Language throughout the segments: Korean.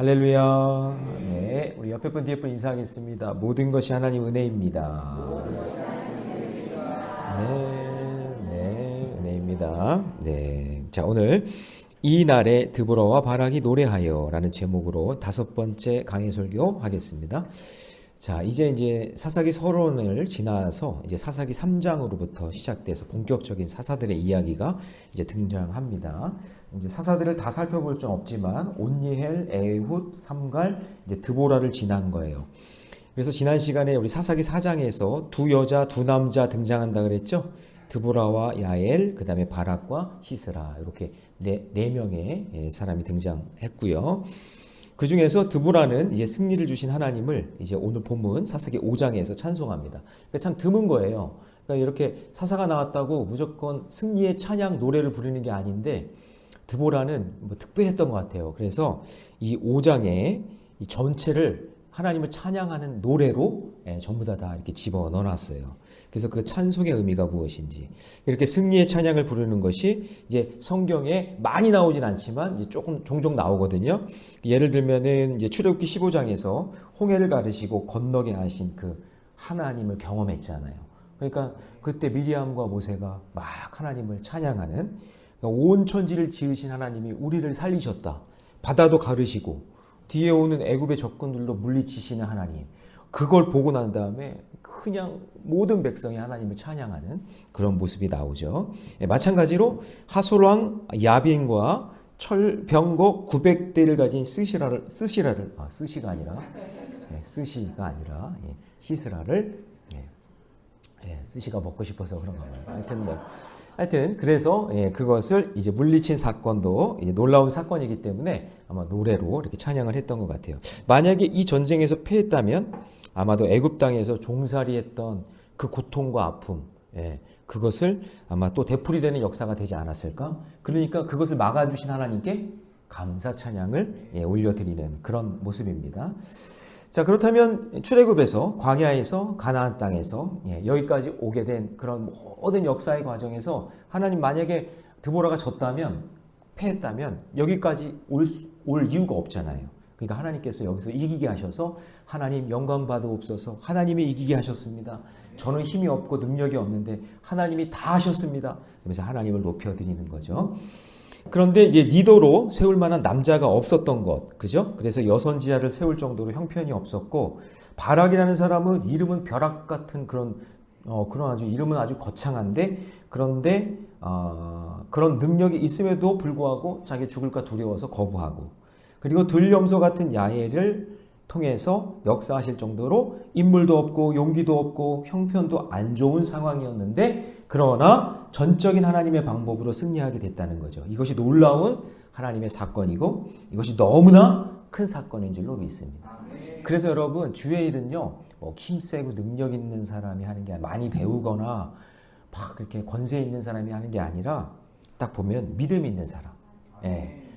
할렐루야. 네, 우리 옆에 분 뒤에 분 인사하겠습니다. 모든 것이 하나님 은혜입니다. 네, 은혜입니다. 네, 자 오늘 이 날에 드보라와 바락이 노래하여라는 제목으로 5번째 강해 설교 하겠습니다. 자, 이제 사사기 서론을 지나서 이제 사사기 3장으로부터 시작돼서 본격적인 사사들의 이야기가 이제 등장합니다. 이제 사사들을 다 살펴볼 수 없지만 온니엘, 에훗, 삼갈, 이제 드보라를 지난 거예요. 그래서 지난 시간에 우리 사사기 4장에서 두 여자, 두 남자 등장한다 그랬죠? 드보라와 야엘, 그 다음에 바락과 시스라 이렇게 네 명의 사람이 등장했고요. 그 중에서 드보라는 이제 승리를 주신 하나님을 이제 오늘 본문 사사기 5장에서 찬송합니다. 그러니까 참 드문 거예요. 그러니까 이렇게 사사가 나왔다고 무조건 승리의 찬양 노래를 부르는 게 아닌데 드보라는 뭐 특별했던 것 같아요. 그래서 이 5장의 이 전체를 하나님을 찬양하는 노래로 전부 다 이렇게 집어 넣어놨어요. 그래서 그 찬송의 의미가 무엇인지 이렇게 승리의 찬양을 부르는 것이 이제 성경에 많이 나오진 않지만 이제 조금 종종 나오거든요. 예를 들면은 이제 출애굽기 15장에서 홍해를 가르시고 건너게 하신 그 하나님을 경험했잖아요. 그러니까 그때 미리암과 모세가 막 하나님을 찬양하는, 그러니까 온 천지를 지으신 하나님이 우리를 살리셨다. 바다도 가르시고 뒤에 오는 애굽의 적군들도 물리치시는 하나님, 그걸 보고 난 다음에 그냥 모든 백성이 하나님을 찬양하는 그런 모습이 나오죠. 마찬가지로 하솔왕 야빈과 철병거 900대를 가진 스시가 아니라 시스라를 스시가 먹고 싶어서 그런가 봐요. 하여튼 그래서 그것을 이제 물리친 사건도 이제 놀라운 사건이기 때문에 아마 노래로 이렇게 찬양을 했던 것 같아요. 만약에 이 전쟁에서 패했다면 아마도 애굽 땅에서 종살이했던 그 고통과 아픔, 그것을 아마 또 되풀이되는 역사가 되지 않았을까? 그러니까 그것을 막아주신 하나님께 감사 찬양을 올려드리는 그런 모습입니다. 자, 그렇다면 출애굽에서 광야에서 가나안 땅에서 여기까지 오게 된 그런 모든 역사의 과정에서 하나님 만약에 드보라가 졌다면, 패했다면 여기까지 올 이유가 없잖아요. 그러니까 하나님께서 여기서 이기게 하셔서 하나님 영광 받으옵소서, 하나님이 이기게 하셨습니다. 저는 힘이 없고 능력이 없는데 하나님이 다 하셨습니다. 그래서 하나님을 높여드리는 거죠. 그런데 이제 리더로 세울 만한 남자가 없었던 것, 그죠? 그래서 여선지자를 세울 정도로 형편이 없었고, 바락이라는 사람은 이름은 벼락 같은 그런 이름은 아주 거창한데, 그런데 그런 능력이 있음에도 불구하고 자기 죽을까 두려워서 거부하고, 그리고 들염소 같은 야엘을 통해서 역사하실 정도로 인물도 없고 용기도 없고 형편도 안 좋은 상황이었는데, 그러나 전적인 하나님의 방법으로 승리하게 됐다는 거죠. 이것이 놀라운 하나님의 사건이고 이것이 너무나 큰 사건인 줄로 믿습니다. 그래서 여러분, 주의 일은요, 뭐 힘세고 능력 있는 사람이 하는 게, 많이 배우거나 막 그렇게 권세 있는 사람이 하는 게 아니라 딱 보면 믿음 있는 사람,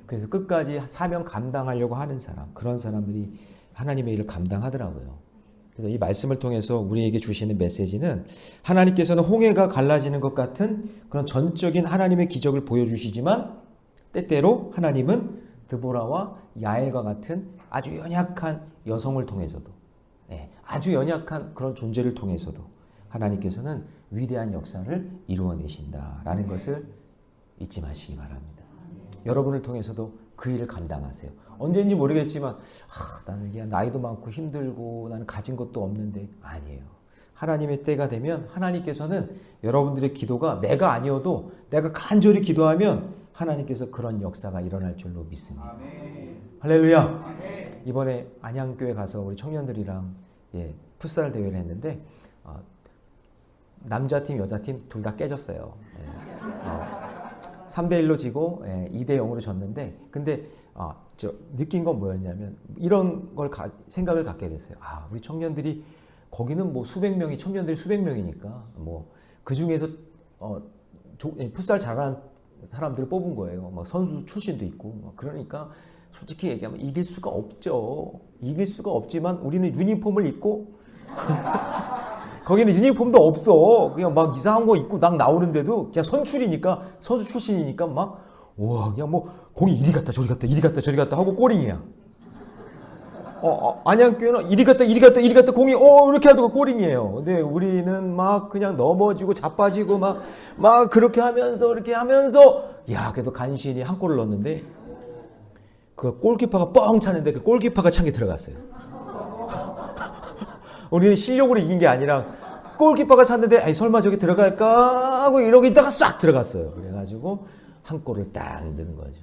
그래서 끝까지 사명 감당하려고 하는 사람, 그런 사람들이 하나님의 일을 감당하더라고요. 그래서 이 말씀을 통해서 우리에게 주시는 메시지는, 하나님께서는 홍해가 갈라지는 것 같은 그런 전적인 하나님의 기적을 보여주시지만, 때때로 하나님은 드보라와 야엘과 같은 아주 연약한 여성을 통해서도, 아주 연약한 그런 존재를 통해서도 하나님께서는 위대한 역사를 이루어내신다라는 것을 잊지 마시기 바랍니다. 여러분을 통해서도 그 일을 감당하세요. 언제인지 모르겠지만 나는 그냥 나이도 많고 힘들고 나는 가진 것도 없는데, 아니에요. 하나님의 때가 되면 하나님께서는 여러분들의 기도가 내가 아니어도 내가 간절히 기도하면 하나님께서 그런 역사가 일어날 줄로 믿습니다. 아멘. 할렐루야. 아멘. 이번에 안양교회 가서 우리 청년들이랑 풋살 대회를 했는데 남자팀 여자팀 둘 다 깨졌어요. 3대1로 지고 2대0으로 졌는데, 근데 느낀 건 뭐였냐면, 이런 걸 생각을 갖게 됐어요. 우리 청년들이, 거기는 뭐 청년들이 수백 명이니까 뭐 그 중에서 풋살 잘하는 사람들을 뽑은 거예요. 뭐 선수 출신도 있고, 그러니까 솔직히 얘기하면 이길 수가 없죠. 이길 수가 없지만 우리는 유니폼을 입고 거기는 유니폼도 없어. 그냥 막 이상한 거 입고 딱 나오는데도 그냥 선수 출신이니까 막, 와, 그냥 뭐 공이 이리 갔다 저리 갔다 이리 갔다 저리 갔다 하고 꼬링이야. 안양교회는 이리 갔다 공이 이렇게 하다가 골인이에요. 근데 우리는 막 그냥 넘어지고 자빠지고 막 그렇게 하면서 이렇게 하면서 야 그래도 간신히 한 골을 넣었는데 그 골키퍼가 뻥 차는데 그 골키퍼가 찬 게 들어갔어요. 우리는 실력으로 이긴 게 아니라 골키퍼가 찼는데 아이 설마 저기 들어갈까 하고 이러고 있다가 싹 들어갔어요. 그래가지고 한 골을 딱 넣은 거죠.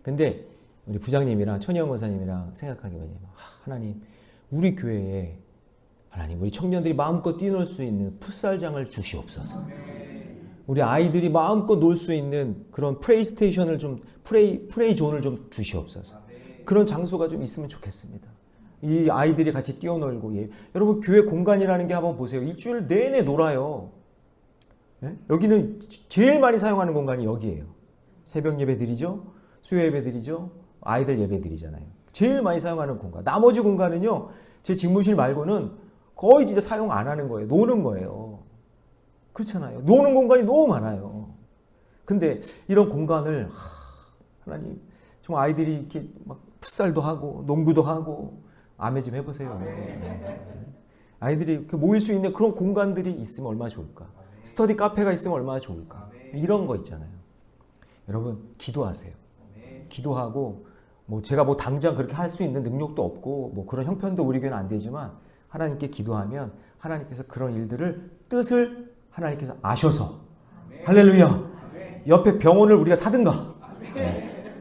근데 우리 부장님이랑 천희영 권사님이랑 생각하기 뭐냐면 하나님 우리 교회에 하나님 우리 청년들이 마음껏 뛰놀 수 있는 풋살장을 주시옵소서. 우리 아이들이 마음껏 놀 수 있는 그런 플레이스테이션을 좀 플레이 존을 좀 주시옵소서. 그런 장소가 좀 있으면 좋겠습니다. 이 아이들이 같이 뛰어놀고 여러분 교회 공간이라는 게 한번 보세요. 일주일 내내 놀아요. 예? 여기는 제일 많이 사용하는 공간이 여기예요. 새벽 예배 드리죠. 수요 예배 드리죠. 아이들 예배 드리잖아요. 제일 많이 사용하는 공간. 나머지 공간은요. 제 집무실 말고는 거의 진짜 사용 안 하는 거예요. 노는 거예요. 그렇잖아요. 노는 공간이 너무 많아요. 근데 이런 공간을 하나님 정말 아이들이 이렇게 막 풋살도 하고 농구도 하고 아멘 좀 해보세요. 아이들이 이렇게 모일 수 있는 그런 공간들이 있으면 얼마나 좋을까. 스터디 카페가 있으면 얼마나 좋을까. 이런 거 있잖아요. 여러분 기도하세요. 기도하고 제가 당장 그렇게 할 수 있는 능력도 없고 그런 형편도 우리 교회는 안 되지만 하나님께 기도하면 하나님께서 그런 일들을 뜻을 하나님께서 아셔서 할렐루야 옆에 병원을 우리가 사든가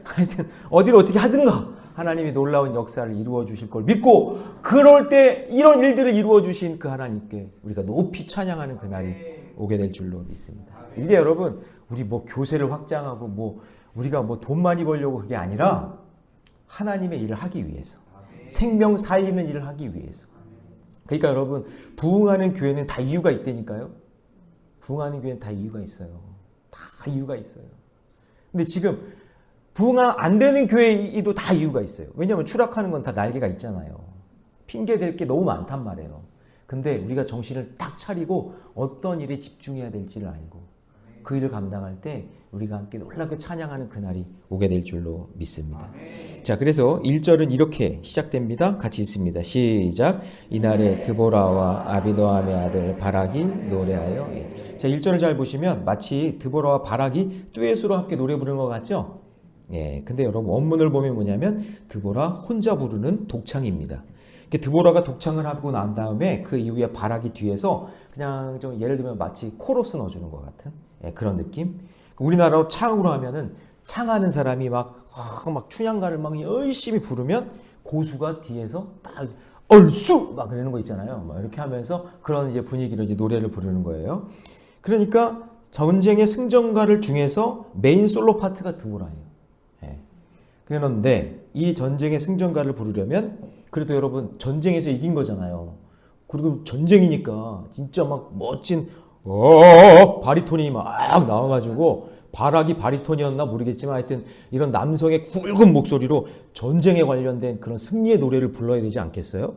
하여튼 어디를 어떻게 하든가 하나님이 놀라운 역사를 이루어 주실 걸 믿고 그럴 때 이런 일들을 이루어 주신 그 하나님께 우리가 높이 찬양하는 그날이 오게 될 줄로 믿습니다. 이게 여러분 우리 교세를 확장하고 우리가 돈 많이 벌려고 그게 아니라 하나님의 일을 하기 위해서 생명 살리는 일을 하기 위해서. 그러니까 여러분 부흥하는 교회는 다 이유가 있다니까요. 부흥하는 교회는 다 이유가 있어요. 다 이유가 있어요. 근데 지금 부흥 안 되는 교회도 다 이유가 있어요. 왜냐하면 추락하는 건 다 날개가 있잖아요. 핑계 댈 게 너무 많단 말이에요. 근데 우리가 정신을 딱 차리고 어떤 일에 집중해야 될지를 알고 그 일을 감당할 때 우리가 함께 놀랍게 찬양하는 그날이 오게 될 줄로 믿습니다. 자, 그래서 1절은 이렇게 시작됩니다. 같이 있습니다. 시작. 이날에 드보라와 아비노함의 아들 바락이 노래하여. 자, 1절을 잘 보시면 마치 드보라와 바락이 듀엣으로 함께 노래 부르는 것 같죠? 근데 여러분 원문을 보면 뭐냐면 드보라 혼자 부르는 독창입니다. 드보라가 독창을 하고 난 다음에 그 이후에 바락이 뒤에서 그냥 좀 예를 들면 마치 코러스 넣어주는 것 같은 그런 느낌. 우리나라로 창으로 하면은 창하는 사람이 막 춘향가를 막 열심히 부르면 고수가 뒤에서 딱 얼쑤 막 그러는 거 있잖아요. 막 이렇게 하면서 그런 이제 분위기로 이제 노래를 부르는 거예요. 그러니까 전쟁의 승전가를 중에서 메인 솔로 파트가 드보라예요. 그랬는데 이 전쟁의 승전가를 부르려면 그래도 여러분 전쟁에서 이긴 거잖아요. 그리고 전쟁이니까 진짜 막 멋진 바리톤이 막 나와가지고 바락이 바리톤이었나 모르겠지만 하여튼 이런 남성의 굵은 목소리로 전쟁에 관련된 그런 승리의 노래를 불러야 되지 않겠어요?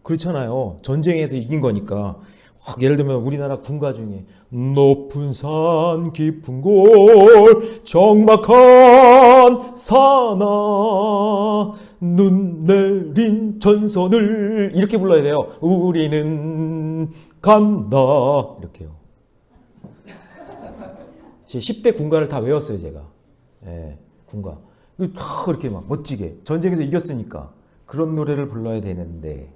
그렇잖아요. 전쟁에서 이긴 거니까. 예를 들면 우리나라 군가 중에 높은 산 깊은 골 적막한 산아 눈 내린 전선을 이렇게 불러야 돼요. 우리는 간다 이렇게요. 제 10대 군가를 다 외웠어요 제가. 군가 다 그렇게 막 멋지게 전쟁에서 이겼으니까 그런 노래를 불러야 되는데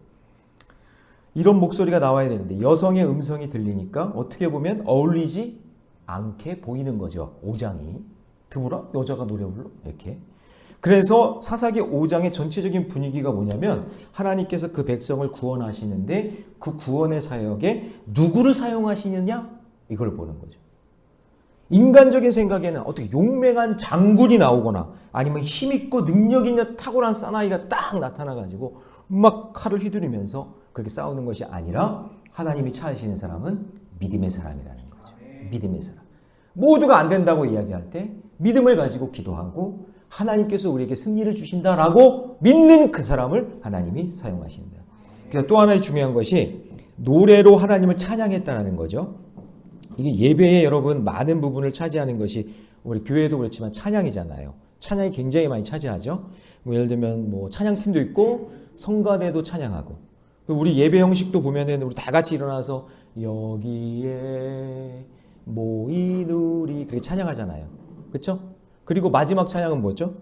이런 목소리가 나와야 되는데 여성의 음성이 들리니까 어떻게 보면 어울리지 않게 보이는 거죠. 5장이. 드보라? 여자가 노래 불러? 이렇게. 그래서 사사기 5장의 전체적인 분위기가 뭐냐면 하나님께서 그 백성을 구원하시는데 그 구원의 사역에 누구를 사용하시느냐? 이걸 보는 거죠. 인간적인 생각에는 어떻게 용맹한 장군이 나오거나 아니면 힘있고 능력 있는 탁월한 사나이가 딱 나타나가지고 막 칼을 휘두르면서 그렇게 싸우는 것이 아니라 하나님이 찾으시는 사람은 믿음의 사람이라는 거죠. 믿음의 사람. 모두가 안 된다고 이야기할 때 믿음을 가지고 기도하고 하나님께서 우리에게 승리를 주신다라고 믿는 그 사람을 하나님이 사용하신다. 그래서 또 하나의 중요한 것이 노래로 하나님을 찬양했다는 거죠. 이게 예배에 여러분 많은 부분을 차지하는 것이 우리 교회도 그렇지만 찬양이잖아요. 찬양이 굉장히 많이 차지하죠. 예를 들면 찬양팀도 있고 성가대도 찬양하고 우리 예배 형식도 보면은 우리 다 같이 일어나서 여기에 모인 우리 그렇게 찬양하잖아요. 그렇죠? 그리고 마지막 찬양은 뭐죠?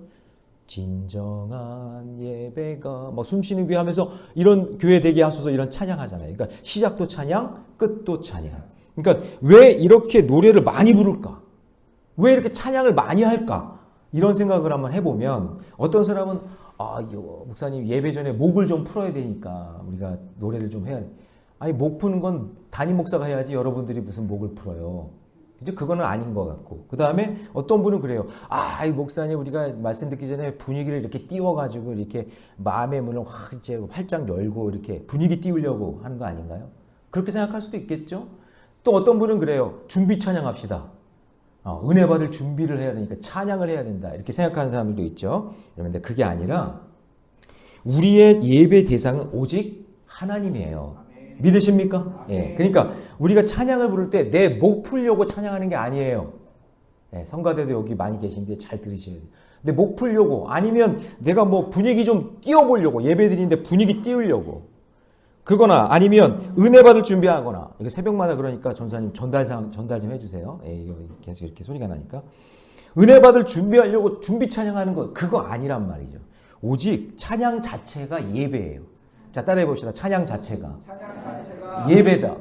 진정한 예배가 막 숨쉬는 교회 하면서 이런 교회 되게 하소서 이런 찬양하잖아요. 그러니까 시작도 찬양, 끝도 찬양. 그러니까 왜 이렇게 노래를 많이 부를까? 왜 이렇게 찬양을 많이 할까? 이런 생각을 한번 해보면 어떤 사람은 목사님 예배 전에 목을 좀 풀어야 되니까 우리가 노래를 좀 해야 돼. 아니 목 푸는 건 담임 목사가 해야지 여러분들이 무슨 목을 풀어요. 이제 그거는 아닌 것 같고 그 다음에 어떤 분은 그래요. 이 목사님 우리가 말씀 듣기 전에 분위기를 이렇게 띄워가지고 이렇게 마음의 문을 이제 활짝 열고 이렇게 분위기 띄우려고 하는 거 아닌가요? 그렇게 생각할 수도 있겠죠. 또 어떤 분은 그래요. 준비 찬양합시다. 은혜 받을 준비를 해야 되니까 찬양을 해야 된다. 이렇게 생각하는 사람들도 있죠. 그런데 그게 아니라 우리의 예배 대상은 오직 하나님이에요. 믿으십니까? 예. 그러니까 우리가 찬양을 부를 때 내 목 풀려고 찬양하는 게 아니에요. 예, 성가대도 여기 많이 계신데 잘 들으셔야 돼요. 내 목 풀려고 아니면 내가 뭐 분위기 좀 띄워보려고 예배 드리는데 분위기 띄우려고 그거나 아니면 은혜 받을 준비하거나 이거 새벽마다 그러니까 전사님 전달 좀 해주세요. 예, 이거 계속 이렇게 소리가 나니까 은혜 받을 준비하려고 준비 찬양하는 거 그거 아니란 말이죠. 오직 찬양 자체가 예배예요. 자 따라해 봅시다. 찬양 자체가 예배다.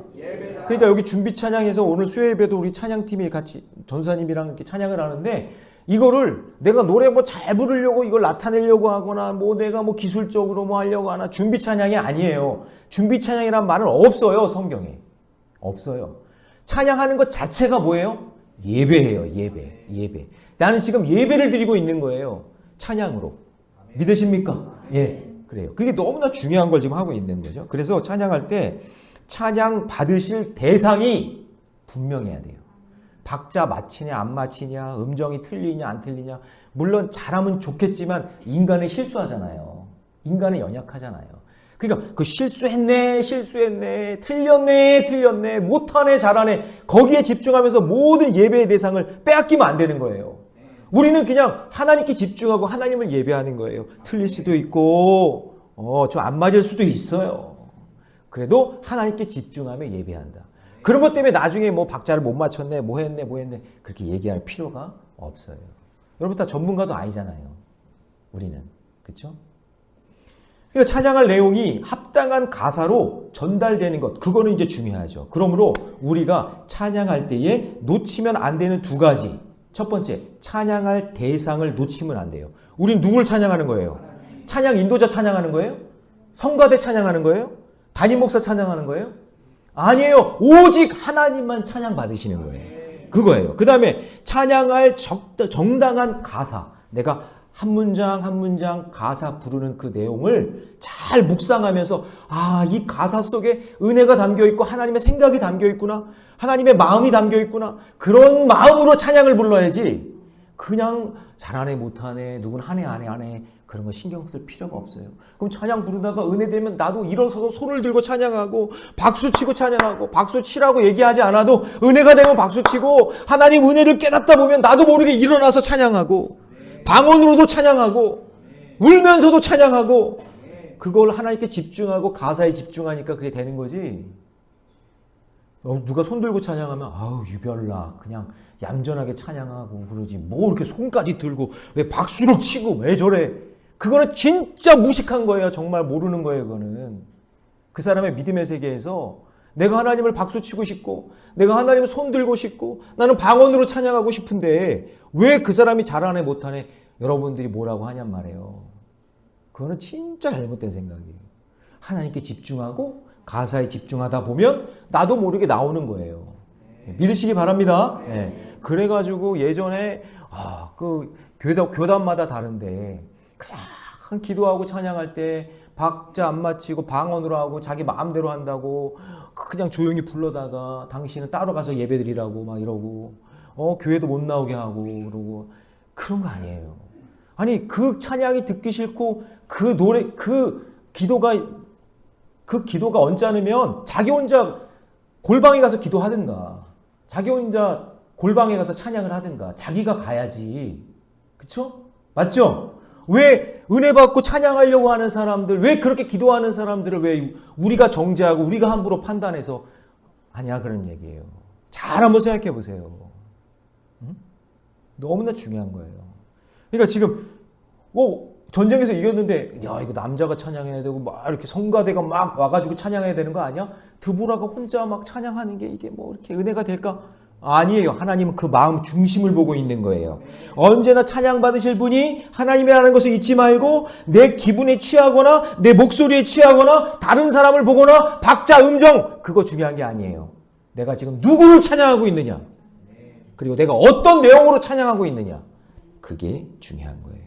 그러니까 여기 준비 찬양에서 오늘 수요 예배도 우리 찬양팀이 같이 전사님이랑 이렇게 찬양을 하는데 이거를 내가 노래 뭐 잘 부르려고 이걸 나타내려고 하거나 뭐 내가 뭐 기술적으로 뭐 하려고 하나 준비 찬양이 아니에요. 준비 찬양이란 말은 없어요. 성경에. 없어요. 찬양하는 것 자체가 뭐예요? 예배예요. 예배. 나는 지금 예배를 드리고 있는 거예요. 찬양으로. 믿으십니까? 예. 그래요. 그게 너무나 중요한 걸 지금 하고 있는 거죠. 그래서 찬양할 때 찬양 받으실 대상이 분명해야 돼요. 박자 맞히냐 안 맞히냐 음정이 틀리냐 안 틀리냐 물론 잘하면 좋겠지만 인간은 실수하잖아요. 인간은 연약하잖아요. 그러니까 그 실수했네 틀렸네 못하네 잘하네 거기에 집중하면서 모든 예배의 대상을 빼앗기면 안 되는 거예요. 우리는 그냥 하나님께 집중하고 하나님을 예배하는 거예요. 틀릴 수도 있고 좀 안 맞을 수도 있어요. 그래도 하나님께 집중하며 예배한다. 그런 것 때문에 나중에 뭐 박자를 못 맞췄네 뭐 했네 그렇게 얘기할 필요가 없어요. 여러분 다 전문가도 아니잖아요. 우리는. 그렇죠? 그러니까 찬양할 내용이 합당한 가사로 전달되는 것 그거는 이제 중요하죠. 그러므로 우리가 찬양할 때에 놓치면 안 되는 두 가지. 첫 번째, 찬양할 대상을 놓치면 안 돼요. 우린 누굴 찬양하는 거예요? 찬양 인도자 찬양하는 거예요? 성가대 찬양하는 거예요? 담임 목사 찬양하는 거예요? 아니에요. 오직 하나님만 찬양 받으시는 거예요. 그거예요. 그 다음에 찬양할 정당한 가사. 내가 한 문장 한 문장 가사 부르는 그 내용을 잘 묵상하면서 이 가사 속에 은혜가 담겨있고 하나님의 생각이 담겨있구나. 하나님의 마음이 담겨있구나. 그런 마음으로 찬양을 불러야지. 그냥 잘하네 못하네 누군 하네 안 해 그런 거 신경 쓸 필요가 없어요. 그럼 찬양 부르다가 은혜 되면 나도 일어서서 손을 들고 찬양하고 박수치고 찬양하고 박수치라고 얘기하지 않아도 은혜가 되면 박수치고 하나님 은혜를 깨닫다 보면 나도 모르게 일어나서 찬양하고 방언으로도 찬양하고 울면서도 찬양하고 그걸 하나님께 집중하고 가사에 집중하니까 그게 되는 거지. 누가 손 들고 찬양하면 유별나 그냥 얌전하게 찬양하고 그러지 뭐 이렇게 손까지 들고 왜 박수를 치고 왜 저래. 그거는 진짜 무식한 거예요. 정말 모르는 거예요. 그거는 그 사람의 믿음의 세계에서 내가 하나님을 박수치고 싶고 내가 하나님을 손 들고 싶고 나는 방언으로 찬양하고 싶은데 왜 그 사람이 잘하네 못하네 여러분들이 뭐라고 하냔 말이에요. 그거는 진짜 잘못된 생각이에요. 하나님께 집중하고 가사에 집중하다 보면 나도 모르게 나오는 거예요. 믿으시기 바랍니다. 네. 그래가지고 예전에 그 교단마다 다른데 그냥 기도하고 찬양할 때 박자 안 맞히고 방언으로 하고 자기 마음대로 한다고 그냥 조용히 불러다가 당신은 따로 가서 예배드리라고 막 이러고 교회도 못 나오게 하고 그러고 그런 거 아니에요. 아니 그 찬양이 듣기 싫고 그 노래 그 기도가 언짢으면 자기 혼자 골방에 가서 기도하든가 자기 혼자 골방에 가서 찬양을 하든가 자기가 가야지. 그쵸? 맞죠? 왜 은혜 받고 찬양하려고 하는 사람들, 왜 그렇게 기도하는 사람들을 왜 우리가 정죄하고 우리가 함부로 판단해서 하냐 그런 얘기예요. 잘 한번 생각해 보세요. 응? 너무나 중요한 거예요. 그러니까 지금 전쟁에서 이겼는데 야 이거 남자가 찬양해야 되고 막 이렇게 성가대가 막 와가지고 찬양해야 되는 거 아니야? 드보라가 혼자 막 찬양하는 게 이게 뭐 이렇게 은혜가 될까? 아니에요. 하나님은 그 마음 중심을 보고 있는 거예요. 언제나 찬양 받으실 분이 하나님이라는 것을 잊지 말고 내 기분에 취하거나 내 목소리에 취하거나 다른 사람을 보거나 박자 음정 그거 중요한 게 아니에요. 내가 지금 누구를 찬양하고 있느냐? 그리고 내가 어떤 내용으로 찬양하고 있느냐? 그게 중요한 거예요.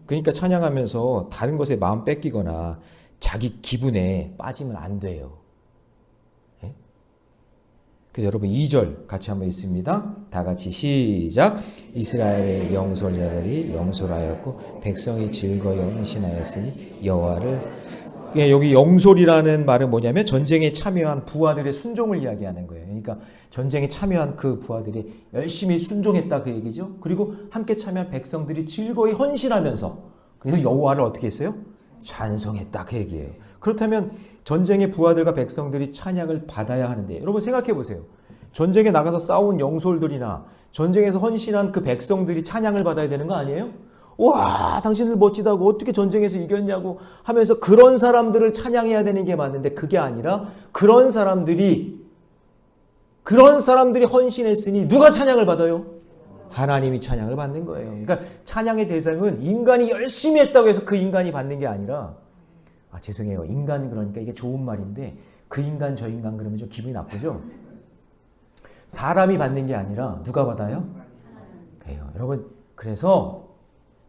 그러니까 찬양하면서 다른 것에 마음 뺏기거나 자기 기분에 빠지면 안 돼요. 예? 그래서 여러분 2절 같이 한번 읽습니다. 다 같이 시작. 이스라엘의 영솔자들이 영솔하였고 백성이 즐거이 헌신하였으니 여호와를 여기 영솔이라는 말은 뭐냐면 전쟁에 참여한 부하들의 순종을 이야기하는 거예요. 그러니까 전쟁에 참여한 그 부하들이 열심히 순종했다 그 얘기죠. 그리고 함께 참여한 백성들이 즐거이 헌신하면서 그래서 여호와를 어떻게 했어요? 찬송했다 그 얘기예요. 그렇다면 전쟁의 부하들과 백성들이 찬양을 받아야 하는데 여러분 생각해 보세요. 전쟁에 나가서 싸운 영솔들이나 전쟁에서 헌신한 그 백성들이 찬양을 받아야 되는 거 아니에요? 와 당신들 멋지다고 어떻게 전쟁에서 이겼냐고 하면서 그런 사람들을 찬양해야 되는 게 맞는데 그게 아니라 그런 사람들이 헌신했으니 누가 찬양을 받아요? 하나님이 찬양을 받는 거예요. 그러니까 찬양의 대상은 인간이 열심히 했다고 해서 그 인간이 받는 게 아니라 죄송해요. 인간 그러니까 이게 좋은 말인데 그 인간 저 인간 그러면 좀 기분이 나쁘죠? 사람이 받는 게 아니라 누가 받아요? 그래요. 여러분 그래서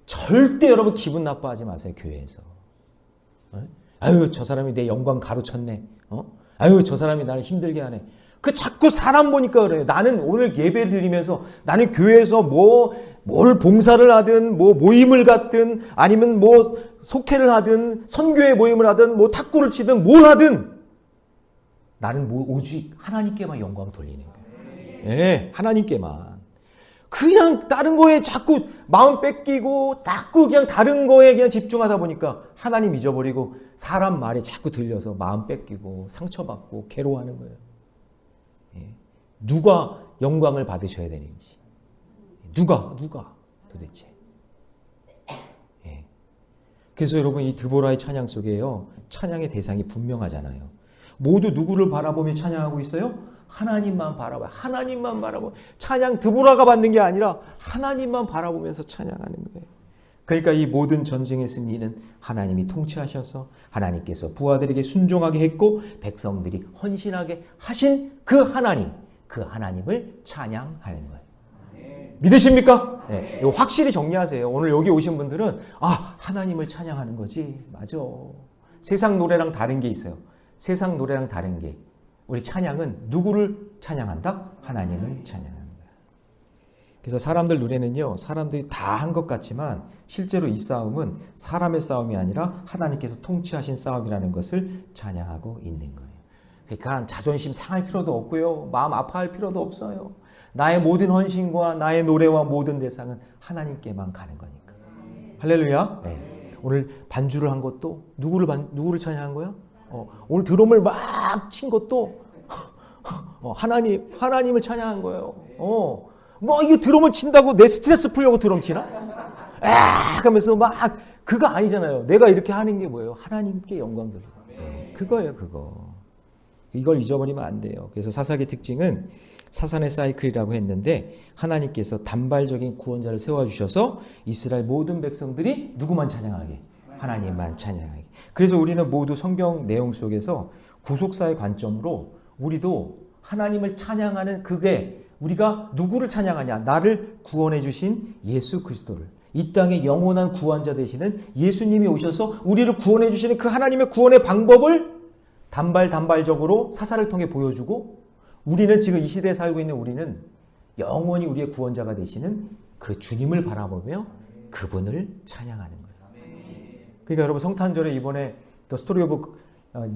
절대 여러분 기분 나빠하지 마세요. 교회에서. 아유 저 사람이 내 영광 가로쳤네. 아유 저 사람이 나를 힘들게 하네. 그 자꾸 사람 보니까 그래요. 나는 오늘 예배 드리면서 나는 교회에서 뭘 봉사를 하든 뭐 모임을 갖든 아니면 뭐 속회를 하든 선교회 모임을 하든 뭐 탁구를 치든 뭘 하든 나는 오직 하나님께만 영광 돌리는 거예요. 예, 하나님께만. 그냥 다른 거에 자꾸 마음 뺏기고 자꾸 그냥 다른 거에 그냥 집중하다 보니까 하나님 잊어버리고 사람 말에 자꾸 들려서 마음 뺏기고 상처받고 괴로워하는 거예요. 예. 누가 영광을 받으셔야 되는지. 누가 도대체. 예. 그래서 여러분 이 드보라의 찬양 속에요. 찬양의 대상이 분명하잖아요. 모두 누구를 바라보며 찬양하고 있어요? 하나님만 바라봐요. 하나님만 바라보. 찬양 드보라가 받는 게 아니라 하나님만 바라보면서 찬양하는 거예요. 그러니까 이 모든 전쟁의 승리는 하나님이 통치하셔서 하나님께서 부하들에게 순종하게 했고 백성들이 헌신하게 하신 그 하나님을 찬양하는 거예요. 믿으십니까? 네. 이거 확실히 정리하세요. 오늘 여기 오신 분들은 하나님을 찬양하는 거지. 맞아. 세상 노래랑 다른 게 있어요. 세상 노래랑 다른 게 우리 찬양은 누구를 찬양한다? 하나님을 찬양한다. 그래서 사람들 눈에는요, 사람들이 다 한 것 같지만 실제로 이 싸움은 사람의 싸움이 아니라 하나님께서 통치하신 싸움이라는 것을 찬양하고 있는 거예요. 그러니까 자존심 상할 필요도 없고요, 마음 아파할 필요도 없어요. 나의 모든 헌신과 나의 노래와 모든 대상은 하나님께만 가는 거니까. 할렐루야. 네. 오늘 반주를 한 것도 누구를 찬양한 거야? 오늘 드럼을 막 친 것도 하나님을 찬양한 거예요. 이거 드럼을 친다고 내 스트레스 풀려고 드럼 치나? 하면서 막 그거 아니잖아요. 내가 이렇게 하는 게 뭐예요? 하나님께 영광 돌리고. 그거예요, 그거. 이걸 잊어버리면 안 돼요. 그래서 사사기의 특징은 사산의 사이클이라고 했는데 하나님께서 단발적인 구원자를 세워주셔서 이스라엘 모든 백성들이 누구만 찬양하게? 하나님만 찬양하게. 그래서 우리는 모두 성경 내용 속에서 구속사의 관점으로 우리도 하나님을 찬양하는 그게 우리가 누구를 찬양하냐? 나를 구원해 주신 예수 그리스도를. 이 땅의 영원한 구원자 되시는 예수님이 오셔서 우리를 구원해 주시는 그 하나님의 구원의 방법을 단발적으로 사사를 통해 보여주고 우리는 지금 이 시대에 살고 있는 우리는 영원히 우리의 구원자가 되시는 그 주님을 바라보며 그분을 찬양하는 거예요. 그러니까 여러분 성탄절에 이번에 더 스토리 오브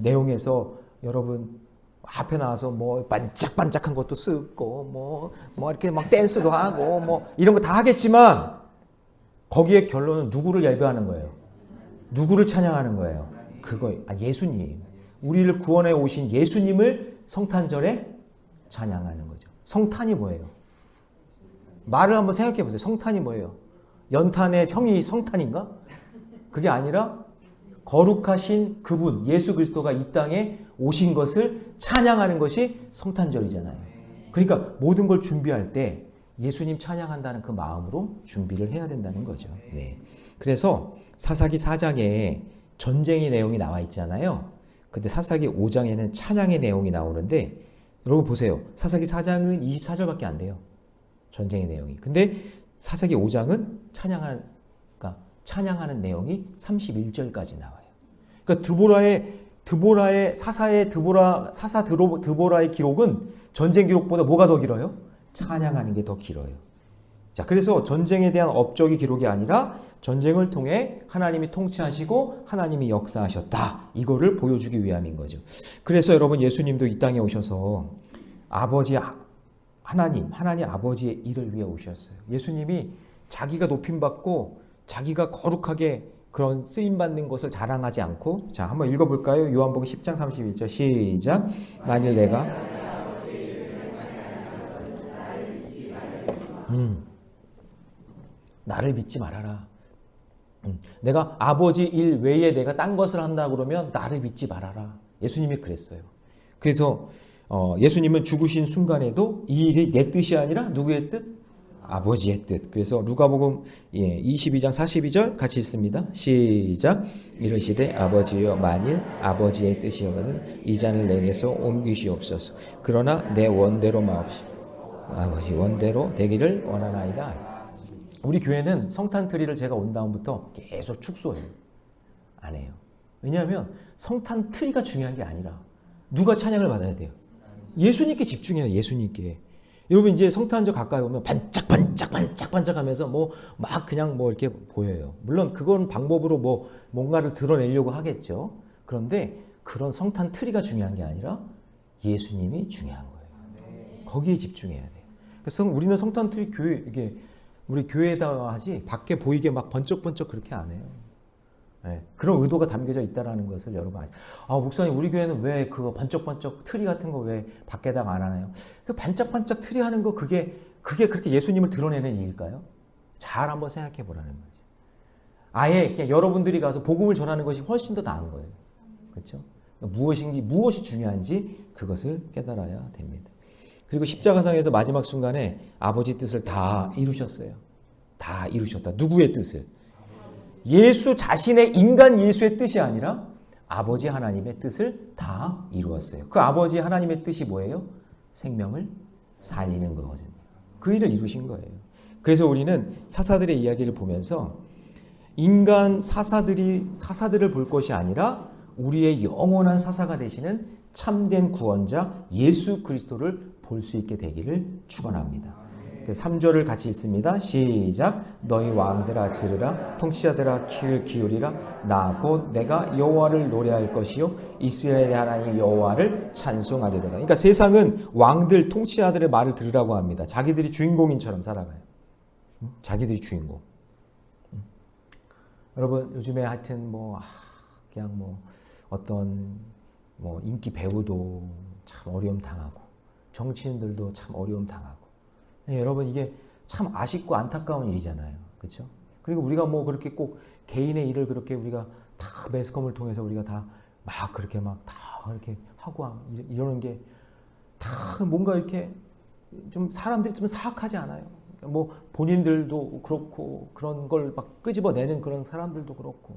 내용에서 여러분 앞에 나와서 뭐 반짝반짝한 것도 쓰고 뭐 이렇게 막 댄스도 하고 뭐 이런 거 다 하겠지만 거기에 결론은 누구를 예배하는 거예요? 누구를 찬양하는 거예요? 그거 예수님. 우리를 구원해 오신 예수님을 성탄절에 찬양하는 거죠. 성탄이 뭐예요? 말을 한번 생각해 보세요. 성탄이 뭐예요? 연탄의 형이 성탄인가? 그게 아니라 거룩하신 그분 예수 그리스도가 이 땅에 오신 것을 찬양하는 것이 성탄절이잖아요. 그러니까 모든 걸 준비할 때 예수님 찬양한다는 그 마음으로 준비를 해야 된다는 거죠. 네. 그래서 사사기 4장에 전쟁의 내용이 나와 있잖아요. 근데 사사기 5장에는 찬양의 내용이 나오는데 여러분 보세요. 사사기 4장은 24절밖에 안 돼요. 전쟁의 내용이. 근데 사사기 5장은 찬양하는 내용이 31절까지 나와요. 그러니까 드보라의 기록은 전쟁 기록보다 뭐가 더 길어요? 찬양하는 게 더 길어요. 자, 그래서 전쟁에 대한 업적이 기록이 아니라 전쟁을 통해 하나님이 통치하시고 하나님이 역사하셨다. 이거를 보여주기 위함인 거죠. 그래서 여러분 예수님도 이 땅에 오셔서 하나님 아버지의 일을 위해 오셨어요. 예수님이 자기가 높임받고 자기가 거룩하게 그런 쓰임받는 것을 자랑하지 않고 자 한번 읽어볼까요? 요한복음 10장 31절 시작. 만일 내가 나를 믿지 말아라. 내가 아버지 일 외에 내가 딴 것을 한다 그러면 나를 믿지 말아라. 예수님이 그랬어요. 그래서 예수님은 죽으신 순간에도 이 일이 내 뜻이 아니라 누구의 뜻? 아버지의 뜻. 그래서 누가복음 22장 42절 같이 읽습니다. 시작. 이르시되 아버지여 만일 아버지의 뜻이거든 이 잔을 내게서 옮기시옵소서. 그러나 내 원대로 마옵시고 아버지 원대로 되기를 원하나이다. 우리 교회는 성탄 트리를 제가 온 다음부터 계속 축소해요. 안 해요. 왜냐하면 성탄 트리가 중요한 게 아니라 누가 찬양을 받아야 돼요? 예수님께 집중해요. 예수님께. 여러분 이제 성탄절 가까이 오면 반짝반짝하면서 막 그냥 이렇게 보여요. 물론 그건 방법으로 뭔가를 드러내려고 하겠죠. 그런데 그런 성탄 트리가 중요한 게 아니라 예수님이 중요한 거예요. 거기에 집중해야 돼요. 그래서 우리는 성탄 트리 우리 교회에다가 하지 밖에 보이게 막 번쩍번쩍 그렇게 안 해요. 네, 그런 의도가 담겨져 있다는 것을 여러분 아시죠? 목사님 우리 교회는 왜 그거 번쩍번쩍 트리 같은 거 왜 밖에다가 안 하나요? 그 반짝반짝 트리 하는 거 그게 그렇게 예수님을 드러내는 일일까요? 잘 한번 생각해 보라는 거죠. 아예 그냥 여러분들이 가서 복음을 전하는 것이 훨씬 더 나은 거예요. 그렇죠? 무엇이 중요한지 그것을 깨달아야 됩니다. 그리고 십자가상에서 마지막 순간에 아버지 뜻을 다 이루셨어요. 다 이루셨다. 누구의 뜻을? 예수 자신의 인간 예수의 뜻이 아니라 아버지 하나님의 뜻을 다 이루었어요. 그 아버지 하나님의 뜻이 뭐예요? 생명을 살리는 거거든요. 그 일을 이루신 거예요. 그래서 우리는 사사들의 이야기를 보면서 인간 사사들을 볼 것이 아니라 우리의 영원한 사사가 되시는 참된 구원자 예수 그리스도를 볼 수 있게 되기를 축원합니다. 3절을 같이 읽습니다. 시작. 너희 왕들아 들으라 통치자들아 귀를 기울이라 나 곧 내가 여호와를 노래할 것이요 이스라엘의 하나님 여호와를 찬송하리로다. 그러니까 세상은 왕들 통치자들의 말을 들으라고 합니다. 자기들이 주인공인처럼 살아가요. 자기들이 주인공. 여러분 요즘에 하여튼 그냥 어떤 인기 배우도 참 어려움 당하고 정치인들도 참 어려움 당하고 네, 여러분 이게 참 아쉽고 안타까운 일이잖아요. 그렇죠? 그리고 우리가 그렇게 꼭 개인의 일을 그렇게 우리가 다 매스컴을 통해서 우리가 다 막 그렇게 다 이렇게 하고 이러는 게 다 뭔가 이렇게 좀 사람들이 좀 사악하지 않아요? 본인들도 그렇고 그런 걸 막 끄집어내는 그런 사람들도 그렇고.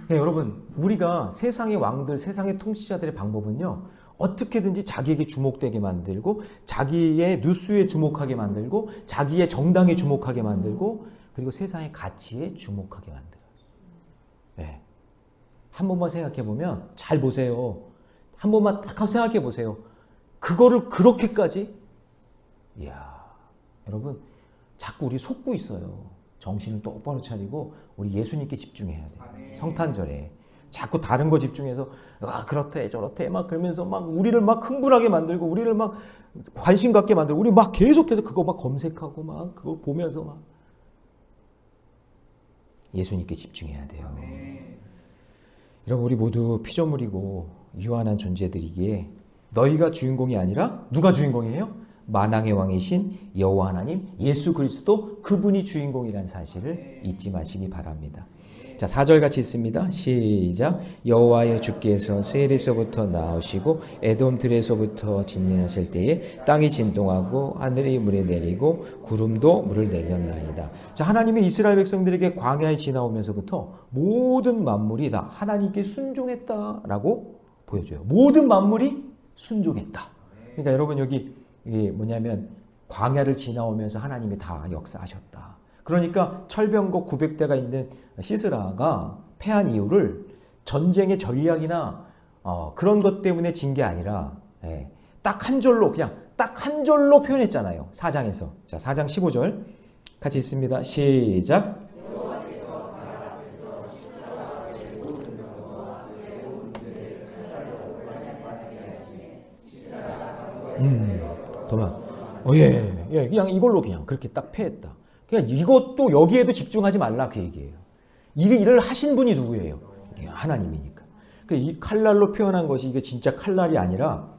네, 여러분 우리가 세상의 왕들, 세상의 통치자들의 방법은요. 어떻게든지 자기에게 주목되게 만들고 자기의 뉴스에 주목하게 만들고 자기의 정당에 주목하게 만들고 그리고 세상의 가치에 주목하게 만들어요. 네. 한 번만 생각해 보면 잘 보세요. 한 번만 딱 생각해 보세요. 그거를 그렇게까지 이야 여러분 자꾸 우리 속고 있어요. 정신을 똑바로 차리고 우리 예수님께 집중해야 돼요. 성탄절에 자꾸 다른 거 집중해서 그렇대 저렇대 그러면서 우리를 흥분하게 만들고 우리를 관심 갖게 만들고 우리 계속해서 그거 검색하고 그거 보면서 예수님께 집중해야 돼요. 여러분 우리 모두 피조물이고 유한한 존재들이기에 너희가 주인공이 아니라 누가 주인공이에요? 만왕의 왕이신 여호와 하나님 예수 그리스도 그분이 주인공이라는 사실을 잊지 마시기 바랍니다. 자, 4절 같이 읽습니다. 시작. 여호와여 주께서 세일에서부터 나오시고 에돔 들에서부터 진행하실 때에 땅이 진동하고 하늘이 물에 내리고 구름도 물을 내렸나이다. 자, 하나님이 이스라엘 백성들에게 광야에 지나오면서부터 모든 만물이 다 하나님께 순종했다라고 보여줘요. 모든 만물이 순종했다. 그러니까 여러분 여기 이게 뭐냐면 광야를 지나오면서 하나님이 다 역사하셨다. 그러니까 철병거 900대가 있는 시스라가 패한 이유를 전쟁의 전략이나 그런 것 때문에 진 게 아니라 딱 한 절로 그냥 딱 한 절로 표현했잖아요. 4장에서. 자, 4장 15절 같이 읽습니다. 시작. 도만. 예, 그냥 이걸로 그냥 그렇게 딱 패했다. 그냥 이것도 여기에도 집중하지 말라 그 얘기예요. 일을 하신 분이 누구예요? 하나님이니까. 이 칼날로 표현한 것이 이게 진짜 칼날이 아니라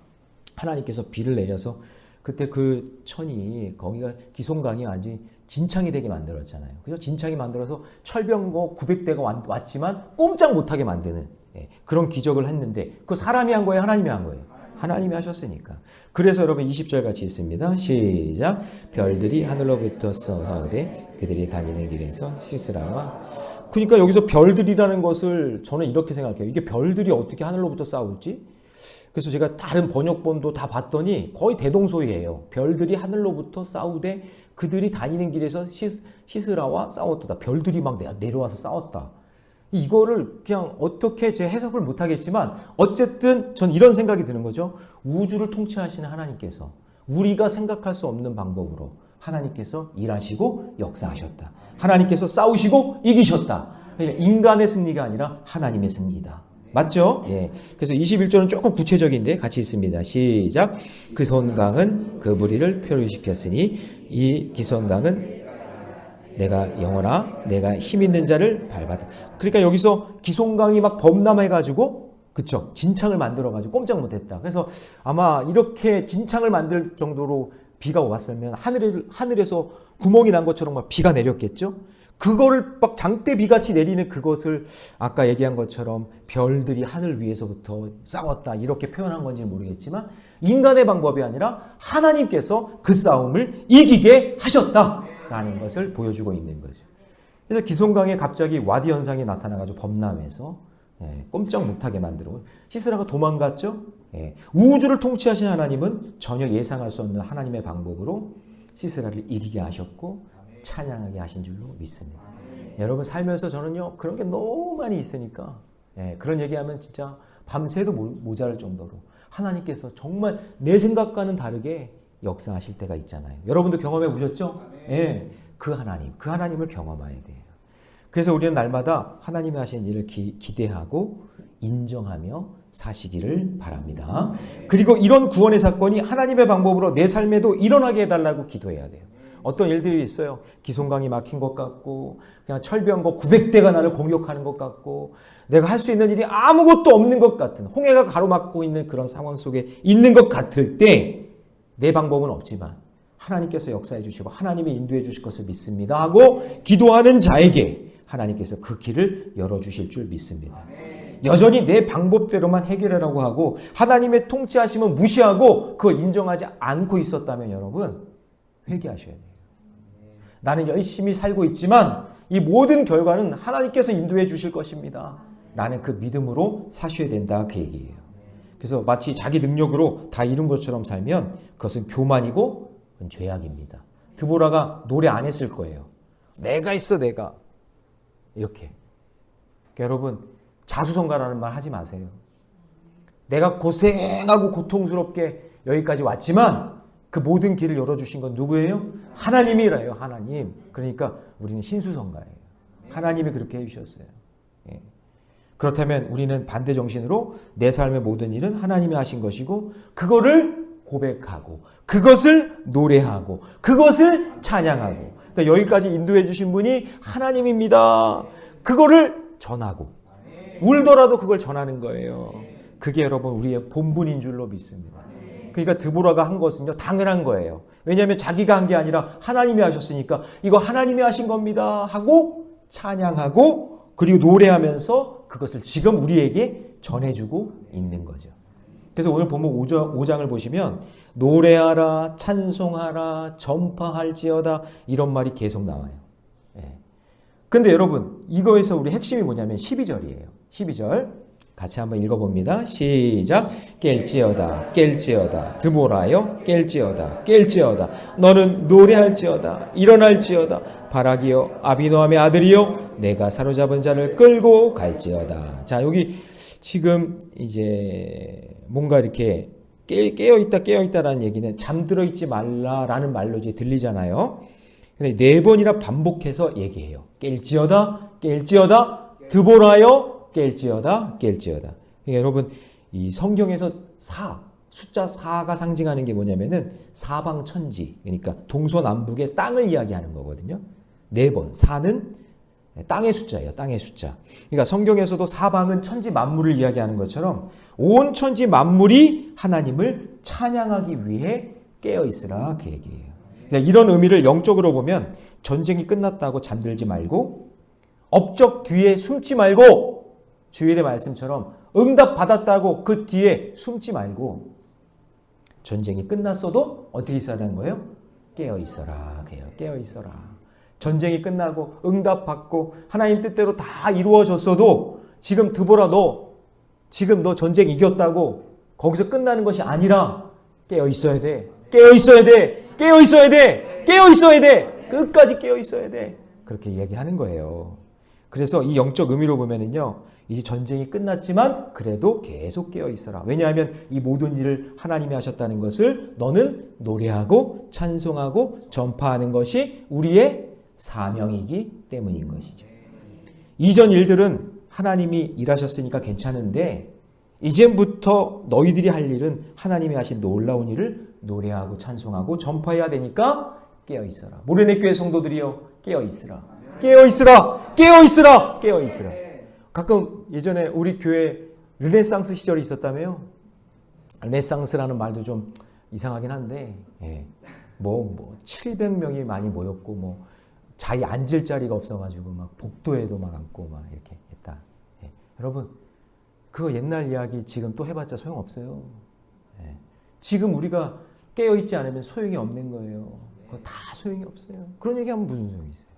하나님께서 비를 내려서 그때 그 천이 거기가 기송강이 완전히 진창이 되게 만들었잖아요. 그래서 진창이 만들어서 철병거 900대가 왔지만 꼼짝 못하게 만드는 그런 기적을 했는데 그 사람이 한 거예요? 하나님이 한 거예요? 하나님이 하셨으니까. 그래서 여러분 20절 같이 있습니다. 시작. 별들이 하늘로부터 쏘아오되 그들이 다니는 길에서 시스라와. 그러니까 여기서 별들이라는 것을 저는 이렇게 생각해요. 이게 별들이 어떻게 하늘로부터 싸우지? 그래서 제가 다른 번역본도 다 봤더니 거의 대동소이해요. 별들이 하늘로부터 싸우되 그들이 다니는 길에서 시스라와 싸웠다. 별들이 막 내려와서 싸웠다. 이거를 그냥 어떻게 제 해석을 못하겠지만 어쨌든 전 이런 생각이 드는 거죠. 우주를 통치하시는 하나님께서 우리가 생각할 수 없는 방법으로 하나님께서 일하시고 역사하셨다. 하나님께서 싸우시고 이기셨다. 그러니까 인간의 승리가 아니라 하나님의 승리이다. 맞죠? 예. 그래서 21절은 조금 구체적인데 같이 있습니다. 시작. 그 손강은 그 무리를 표류시켰으니 이 기손강은 내가 영원하 내가 힘 있는 자를 밟았다. 그러니까 여기서 기송강이 막 범람해가지고 그쵸 진창을 만들어가지고 꼼짝 못했다. 그래서 아마 이렇게 진창을 만들 정도로 비가 왔으면 하늘에서 구멍이 난 것처럼 막 비가 내렸겠죠. 그거를 막 장대비같이 내리는 그것을 아까 얘기한 것처럼 별들이 하늘 위에서부터 싸웠다 이렇게 표현한 건지는 모르겠지만 인간의 방법이 아니라 하나님께서 그 싸움을 이기게 하셨다 라는 것을 보여주고 있는 거죠. 그래서 기송강에 갑자기 와디 현상이 나타나가지고 범람해서 꼼짝 못하게 만들고 시스라가 도망갔죠. 우주를 통치하신 하나님은 전혀 예상할 수 없는 하나님의 방법으로 시스라를 이기게 하셨고 찬양하게 하신 줄로 믿습니다. 여러분 살면서 저는요 그런 게 너무 많이 있으니까 그런 얘기하면 진짜 밤새도 모자랄 정도로 하나님께서 정말 내 생각과는 다르게 역사하실 때가 있잖아요. 여러분도 경험해 보셨죠? 그 하나님을 경험해야 돼요. 그래서 우리는 날마다 하나님이 하신 일을 기대하고 인정하며 사시기를 바랍니다. 그리고 이런 구원의 사건이 하나님의 방법으로 내 삶에도 일어나게 해달라고 기도해야 돼요. 어떤 일들이 있어요. 기송강이 막힌 것 같고 그냥 철병거 900대가 나를 공격하는 것 같고 내가 할 수 있는 일이 아무것도 없는 것 같은 홍해가 가로막고 있는 그런 상황 속에 있는 것 같을 때 내 방법은 없지만 하나님께서 역사해 주시고 하나님이 인도해 주실 것을 믿습니다 하고 기도하는 자에게 하나님께서 그 길을 열어주실 줄 믿습니다. 여전히 내 방법대로만 해결하라고 하고 하나님의 통치하심은 무시하고 그걸 인정하지 않고 있었다면 여러분 회개하셔야 돼요. 나는 열심히 살고 있지만 이 모든 결과는 하나님께서 인도해 주실 것입니다. 나는 그 믿음으로 사셔야 된다 그 얘기예요. 그래서 마치 자기 능력으로 다 이룬 것처럼 살면 그것은 교만이고 그건 죄악입니다. 드보라가 노래 안 했을 거예요. 내가 있어 내가. 이렇게. 그러니까 여러분 자수성가라는 말 하지 마세요. 내가 고생하고 고통스럽게 여기까지 왔지만 그 모든 길을 열어주신 건 누구예요? 하나님이래요. 하나님. 그러니까 우리는 신수성가예요. 하나님이 그렇게 해주셨어요. 예. 그렇다면 우리는 반대 정신으로 내 삶의 모든 일은 하나님이 하신 것이고 그거를 고백하고 그것을 노래하고 그것을 찬양하고 그러니까 여기까지 인도해 주신 분이 하나님입니다. 그거를 전하고 울더라도 그걸 전하는 거예요. 그게 여러분 우리의 본분인 줄로 믿습니다. 그러니까 드보라가 한 것은요 당연한 거예요. 왜냐하면 자기가 한 게 아니라 하나님이 하셨으니까 이거 하나님이 하신 겁니다 하고 찬양하고 그리고 노래하면서 그것을 지금 우리에게 전해주고 있는 거죠. 그래서 오늘 본문 5장을 보시면 노래하라 찬송하라 전파할지어다 이런 말이 계속 나와요. 근데 여러분 이거에서 우리 핵심이 뭐냐면 12절이에요. 12절 같이 한번 읽어봅니다. 시작. 깰지어다 깰지어다 드보라여 깰지어다 깰지어다 너는 노래할지어다 일어날지어다 바라기여 아비노함의 아들이여 내가 사로잡은 자를 끌고 갈지어다. 자 여기 지금 이제 뭔가 이렇게 깨어있다라는 얘기는 잠들어 있지 말라라는 말로 이제 들리잖아요. 근데 4번이나 반복해서 얘기해요. 깰지어다 깰지어다 드보라여 깰지어다 깰지어다. 그러니까 여러분 이 성경에서 숫자 4가 상징하는 게 뭐냐면은 사방천지 그러니까 동서남북의 땅을 이야기하는 거거든요. 4번 4는 땅의 숫자예요. 땅의 숫자. 그러니까 성경에서도 사방은 천지 만물을 이야기하는 것처럼 온 천지 만물이 하나님을 찬양하기 위해 깨어 있으라 그 얘기예요. 그러니까 이런 의미를 영적으로 보면 전쟁이 끝났다고 잠들지 말고 업적 뒤에 숨지 말고 주일의 말씀처럼 응답 받았다고 그 뒤에 숨지 말고 전쟁이 끝났어도 어떻게 있어라는 거예요? 깨어 있어라. 깨어 있어라. 전쟁이 끝나고 응답받고 하나님 뜻대로 다 이루어졌어도 지금 드보라 너 전쟁 이겼다고 거기서 끝나는 것이 아니라 깨어 있어야 돼. 깨어 있어야 돼. 깨어 있어야 돼. 깨어 있어야 돼. 끝까지 깨어 있어야 돼. 그렇게 이야기하는 거예요. 그래서 이 영적 의미로 보면은요. 이제 전쟁이 끝났지만 그래도 계속 깨어 있어라. 왜냐하면 이 모든 일을 하나님이 하셨다는 것을 너는 노래하고 찬송하고 전파하는 것이 우리의 사명이기 때문인 것이죠. 이전 일들은 하나님이 일하셨으니까 괜찮은데 이제부터 너희들이 할 일은 하나님이 하신 놀라운 일을 노래하고 찬송하고 전파해야 되니까 깨어 있어라. 모래내 교회 성도들이여 깨어 있으라. 깨어 있으라. 깨어 있으라. 깨어 있으라. 가끔 예전에 우리 교회 르네상스 시절이 있었다며요. 르네상스라는 말도 좀 이상하긴 한데 뭐 700명이 많이 모였고 자기 앉을 자리가 없어가지고 막 복도에도 막 앉고 막 이렇게 했다. 여러분 그거 옛날 이야기 지금 또 해봤자 소용없어요. 지금 우리가 깨어있지 않으면 소용이 없는 거예요. 그거 다 소용이 없어요. 그런 얘기하면 무슨 소용이 있어요.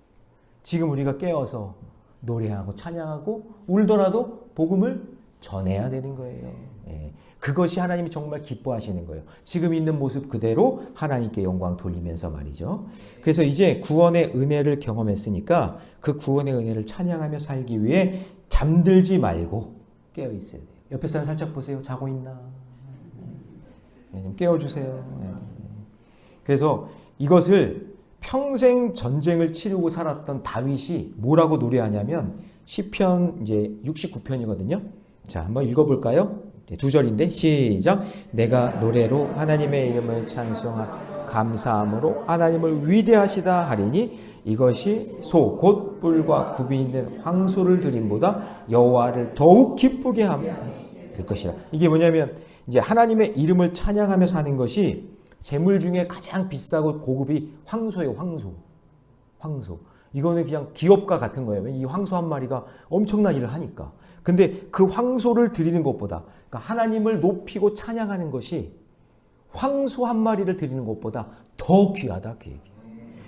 지금 우리가 깨어서 노래하고 찬양하고 울더라도 복음을 전해야 되는 거예요. 그것이 하나님이 정말 기뻐하시는 거예요. 지금 있는 모습 그대로 하나님께 영광 돌리면서 말이죠. 그래서 이제 구원의 은혜를 경험했으니까 그 구원의 은혜를 찬양하며 살기 위해 잠들지 말고 깨어 있어야 돼요. 옆에 사람 살짝 보세요. 자고 있나? 좀 깨워주세요. 그래서 이것을 평생 전쟁을 치르고 살았던 다윗이 뭐라고 노래하냐면 시편 이제 69편이거든요. 자, 한번 읽어볼까요? 2절인데 시작. 내가 노래로 하나님의 이름을 찬송하 감사함으로 하나님을 위대하시다 하리니 이것이 소 곧 뿔과 굽이 있는 황소를 드림보다 여호와를 더욱 기쁘게 될 것이라. 이게 뭐냐면 이제 하나님의 이름을 찬양하며 사는 것이 재물 중에 가장 비싸고 고급이 황소예요. 황소. 이거는 그냥 기업과 같은 거예요. 이 황소 한 마리가 엄청난 일을 하니까. 근데 그 황소를 드리는 것보다 그러니까 하나님을 높이고 찬양하는 것이 황소 한 마리를 드리는 것보다 더 귀하다 그 얘기.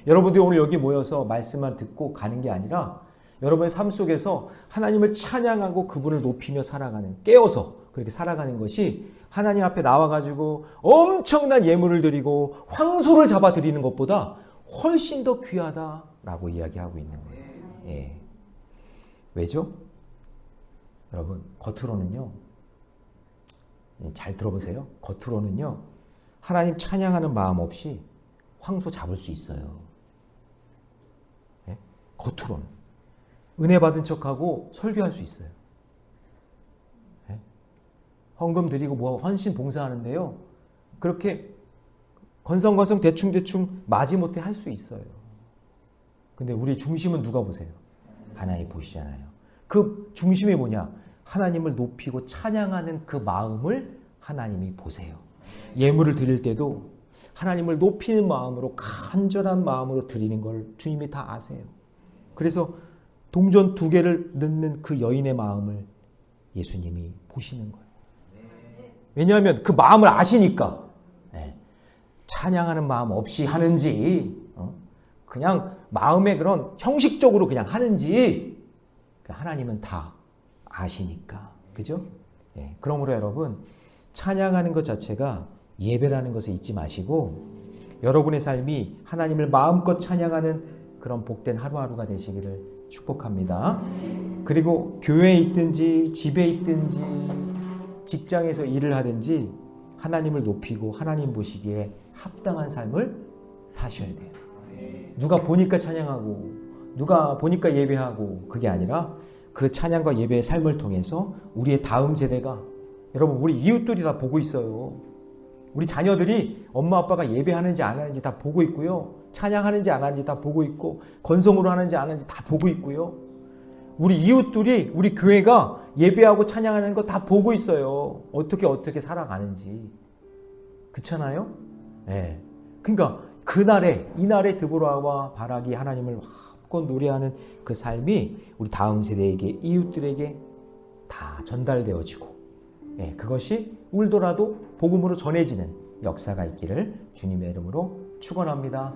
여러분들이 오늘 여기 모여서 말씀만 듣고 가는 게 아니라 여러분의 삶 속에서 하나님을 찬양하고 그분을 높이며 살아가는 깨어서 그렇게 살아가는 것이 하나님 앞에 나와가지고 엄청난 예물을 드리고 황소를 잡아 드리는 것보다 훨씬 더 귀하다라고 이야기하고 있는 거예요. 왜죠? 여러분 겉으로는요. 잘 들어보세요. 겉으로는요. 하나님 찬양하는 마음 없이 황소 잡을 수 있어요. 겉으로는. 은혜 받은 척하고 설교할 수 있어요. 헌금 드리고 뭐 헌신 봉사하는데요. 그렇게 건성건성 대충대충 마지못해 할 수 있어요. 근데 우리 중심은 누가 보세요? 하나님 보시잖아요. 그 중심이 뭐냐? 하나님을 높이고 찬양하는 그 마음을 하나님이 보세요. 예물을 드릴 때도 하나님을 높이는 마음으로, 간절한 마음으로 드리는 걸 주님이 다 아세요. 그래서 동전 2개를 넣는 그 여인의 마음을 예수님이 보시는 거예요. 왜냐하면 그 마음을 아시니까. 찬양하는 마음 없이 하는지, 그냥 마음의 그런 형식적으로 그냥 하는지, 하나님은 다 아시니까. 그죠? 그러므로 여러분, 찬양하는 것 자체가 예배라는 것을 잊지 마시고, 여러분의 삶이 하나님을 마음껏 찬양하는 그런 복된 하루하루가 되시기를 축복합니다. 그리고 교회에 있든지 집에 있든지 직장에서 일을 하든지 하나님을 높이고 하나님 보시기에 합당한 삶을 사셔야 돼요. 누가 보니까 찬양하고 누가 보니까 예배하고 그게 아니라 그 찬양과 예배의 삶을 통해서 우리의 다음 세대가, 여러분 우리 이웃들이 다 보고 있어요. 우리 자녀들이 엄마 아빠가 예배하는지 안 하는지 다 보고 있고요. 찬양하는지 안 하는지 다 보고 있고, 건성으로 하는지 안 하는지 다 보고 있고요. 우리 이웃들이 우리 교회가 예배하고 찬양하는 거 다 보고 있어요. 어떻게 살아가는지. 그렇잖아요? 네. 그러니까 이날에 드보라와 바락이 하나님을 마음껏 노래하는 그 삶이 우리 다음 세대에게, 이웃들에게 다 전달되어지고, 그것이 울더라도 복음으로 전해지는 역사가 있기를 주님의 이름으로 축원합니다.